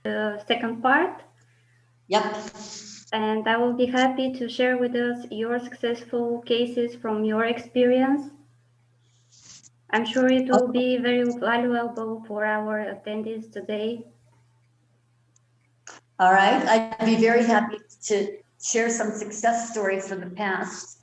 the second part. Yep. And I will be happy to share with us your successful cases from your experience. I'm sure it will be very valuable for our attendees today. All right, I'd be very happy to share some success stories from the past.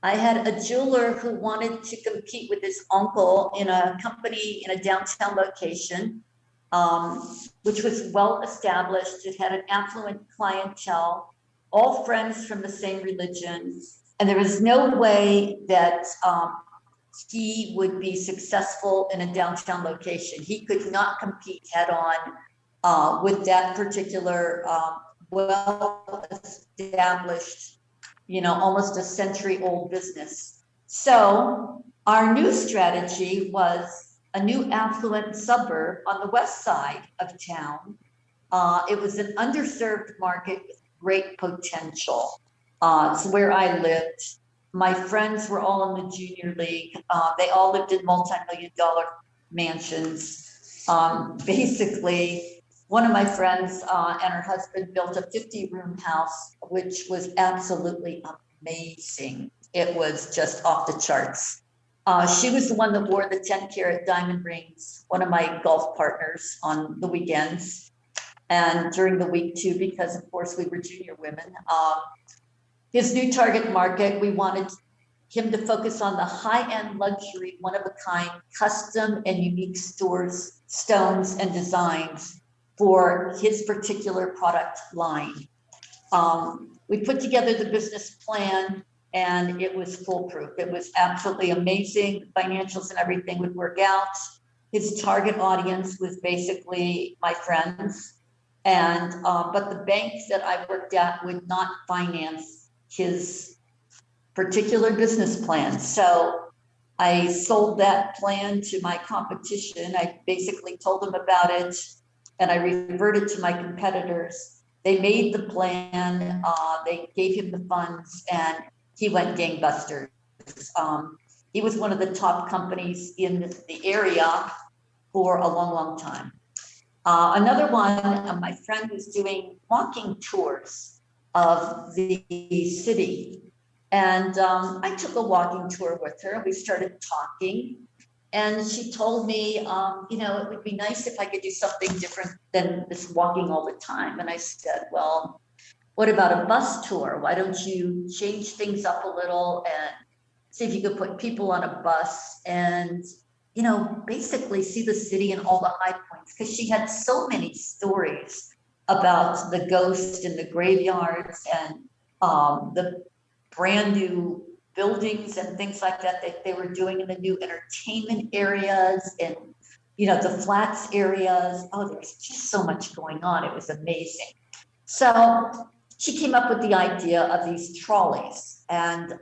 I had a jeweler who wanted to compete with his uncle in a company in a downtown location, which was well established. It had an affluent clientele, all friends from the same religion, and there was no way that he would be successful in a downtown location. He could not compete head on with that particular well-established, almost a century-old business. So our new strategy was a new affluent suburb on the west side of town. It was an underserved market with great potential. It's where I lived. My friends were all in the junior league. They all lived in multi-million-dollar mansions. Basically, one of my friends and her husband built a 50-room house, which was absolutely amazing. It was just off the charts. She was the one that wore the 10-carat diamond rings, one of my golf partners on the weekends and during the week too, because of course we were junior women. His new target market, we wanted him to focus on the high-end luxury, one-of-a-kind, custom and unique stones and designs for his particular product line. We put together the business plan and it was foolproof. It was absolutely amazing. Financials and everything would work out. His target audience was basically my friends. And but the banks that I worked at would not finance his particular business plan. So I sold that plan to my competition. I basically told them about it and I reverted to my competitors. They made the plan, they gave him the funds and he went gangbusters. He was one of the top companies in the area for a long, long time. Another one, my friend was doing walking tours of the city. And I took a walking tour with her. We started talking and she told me, it would be nice if I could do something different than this walking all the time. And I said, well, what about a bus tour? Why don't you change things up a little and see if you could put people on a bus and, basically see the city and all the high points? Because she had so many stories about the ghosts in the graveyards and the brand new buildings and things like that they were doing in the new entertainment areas and the flats areas. Oh, there was just so much going on. It was amazing. So she came up with the idea of these trolleys, and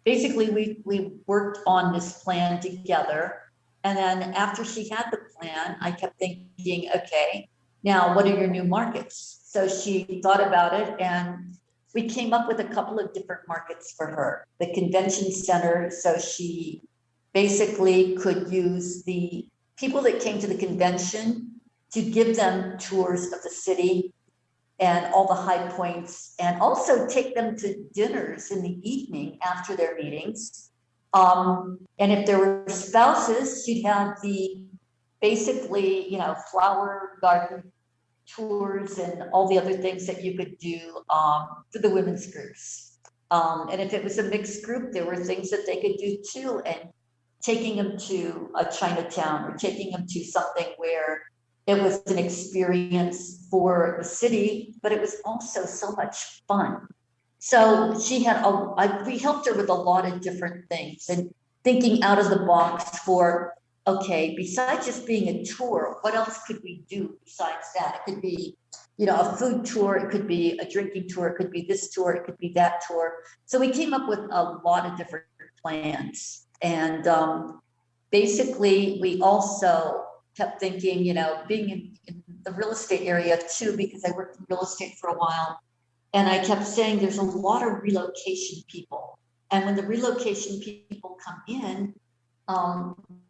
basically we worked on this plan together. And then after she had the plan, I kept thinking, okay, now what are your new markets? So she thought about it and we came up with a couple of different markets for her. The convention center, so she basically could use the people that came to the convention to give them tours of the city and all the high points, and also take them to dinners in the evening after their meetings. And if there were spouses, she'd have the basically, flower garden tours and all the other things that you could do for the women's groups. And if it was a mixed group, there were things that they could do too, and taking them to a Chinatown or taking them to something where it was an experience for the city, but it was also so much fun. So she had we helped her with a lot of different things and thinking out of the box for, okay, besides just being a tour, what else could we do besides that? It could be, a food tour, it could be a drinking tour, it could be this tour, it could be that tour. So we came up with a lot of different plans. And basically, we also kept thinking, being in the real estate area too, because I worked in real estate for a while. And I kept saying there's a lot of relocation people. And when the relocation people come in,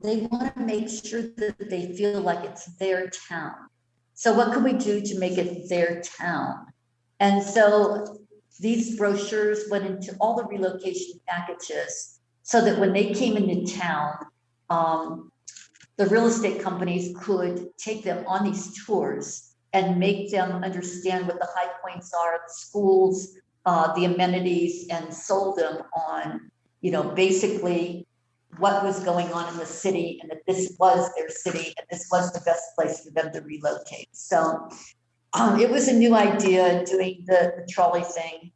they want to make sure that they feel like it's their town. So what can we do to make it their town? And so these brochures went into all the relocation packages so that when they came into town, the real estate companies could take them on these tours and make them understand what the high points are, the schools, the amenities, and sold them on, basically what was going on in the city and that this was their city and this was the best place for them to relocate. So it was a new idea doing the trolley thing,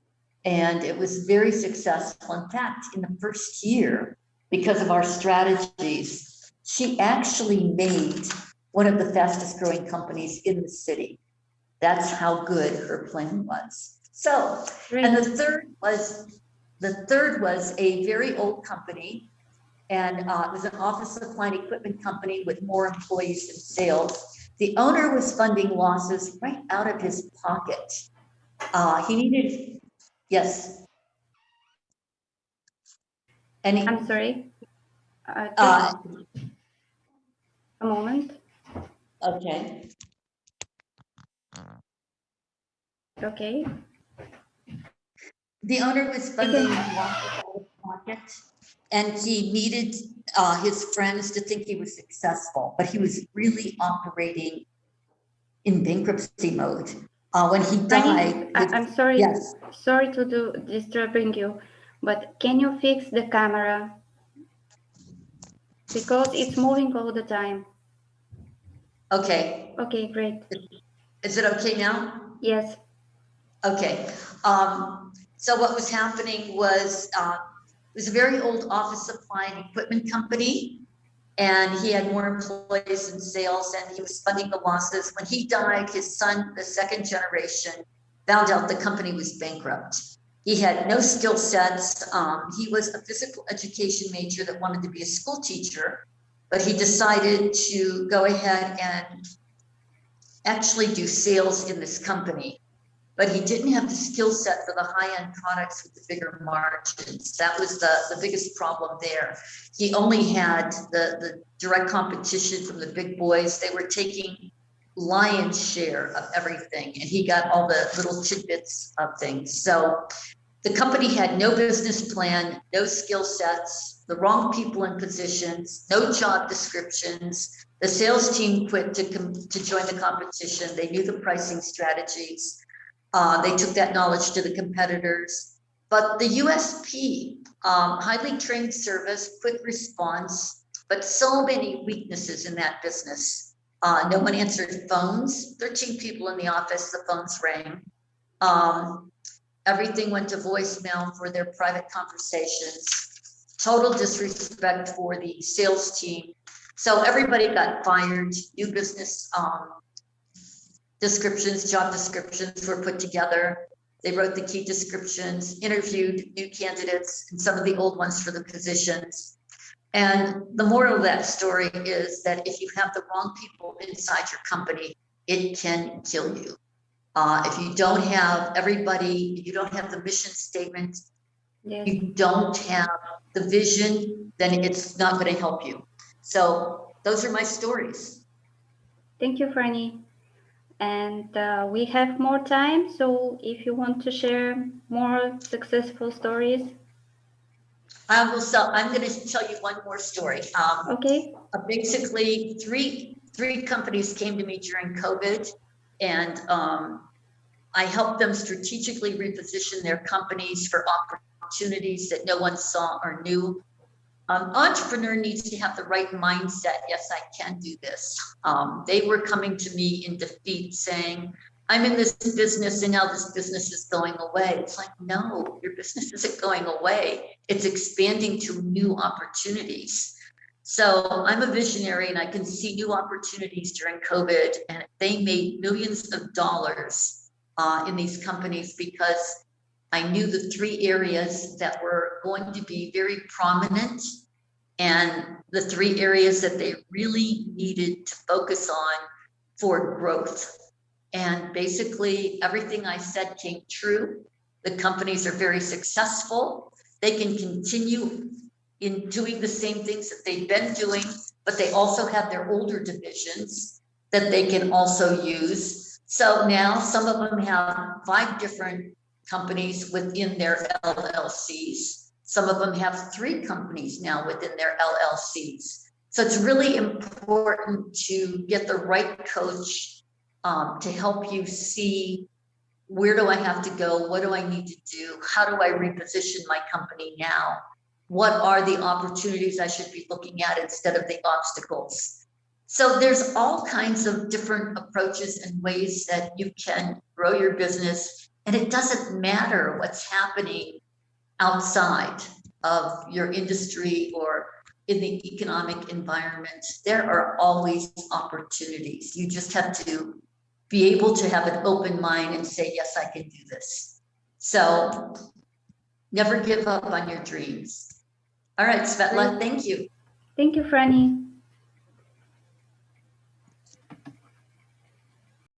and it was very successful. In fact, in the first year, because of our strategies, she actually made one of the fastest growing companies in the city. That's how good her plan was. So, and the third was a very old company, and it was an office supply and equipment company with more employees and sales. The owner was funding losses right out of his pocket. He needed, yes. I'm sorry. Just a moment. Okay. Okay. The owner was funding losses out of his pocket, and he needed his friends to think he was successful, but he was really operating in bankruptcy mode. When he died, I'm sorry. Yes. Sorry to disturbing you, but can you fix the camera? Because it's moving all the time. Okay. Okay, great. Is it okay now? Yes. Okay. So what was happening was it was a very old office supply and equipment company, and he had more employees and sales, and he was funding the losses. When he died, his son, the second generation, found out the company was bankrupt. He had no skill sets. He was a physical education major that wanted to be a school teacher, but he decided to go ahead and actually do sales in this company. But he didn't have the skill set for the high-end products with the bigger margins. That was the biggest problem there. He only had the direct competition from the big boys. They were taking lion's share of everything, and he got all the little tidbits of things. So the company had no business plan, no skill sets, the wrong people in positions, no job descriptions. The sales team quit to join the competition. They knew the pricing strategies. They took that knowledge to the competitors. But the USP, highly trained service, quick response, but so many weaknesses in that business. No one answered phones. 13 people in the office, the phones rang. Everything went to voicemail for their private conversations. Total disrespect for the sales team. So everybody got fired. New business descriptions, job descriptions were put together. They wrote the key descriptions, interviewed new candidates and some of the old ones for the positions. And the moral of that story is that if you have the wrong people inside your company, it can kill you. If you don't have everybody, you don't have the mission statement, Yes. you don't have the vision, then it's not going to help you. So those are my stories. Thank you, Frani. And we have more time, so if you want to share more successful stories. I'm going to tell you one more story. Okay. Basically, three companies came to me during COVID, and I helped them strategically reposition their companies for opportunities that no one saw or knew. Entrepreneur needs to have the right mindset. Yes, I can do this. They were coming to me in defeat saying, I'm in this business and now this business is going away. It's like, no, your business isn't going away. It's expanding to new opportunities. So I'm a visionary and I can see new opportunities during COVID, and they made millions of dollars in these companies because I knew the three areas that were going to be very prominent and the three areas that they really needed to focus on for growth. And basically everything I said came true. The companies are very successful. They can continue in doing the same things that they've been doing, but they also have their older divisions that they can also use. So now some of them have 5 different companies within their LLCs. Some of them have 3 companies now within their LLCs. So it's really important to get the right coach to help you see, where do I have to go? What do I need to do? How do I reposition my company now? What are the opportunities I should be looking at instead of the obstacles? So there's all kinds of different approaches and ways that you can grow your business. And it doesn't matter what's happening outside of your industry or in the economic environment. There are always opportunities. You just have to be able to have an open mind and say, yes, I can do this. So never give up on your dreams. All right, Svetla, thank you. Thank you, Frani.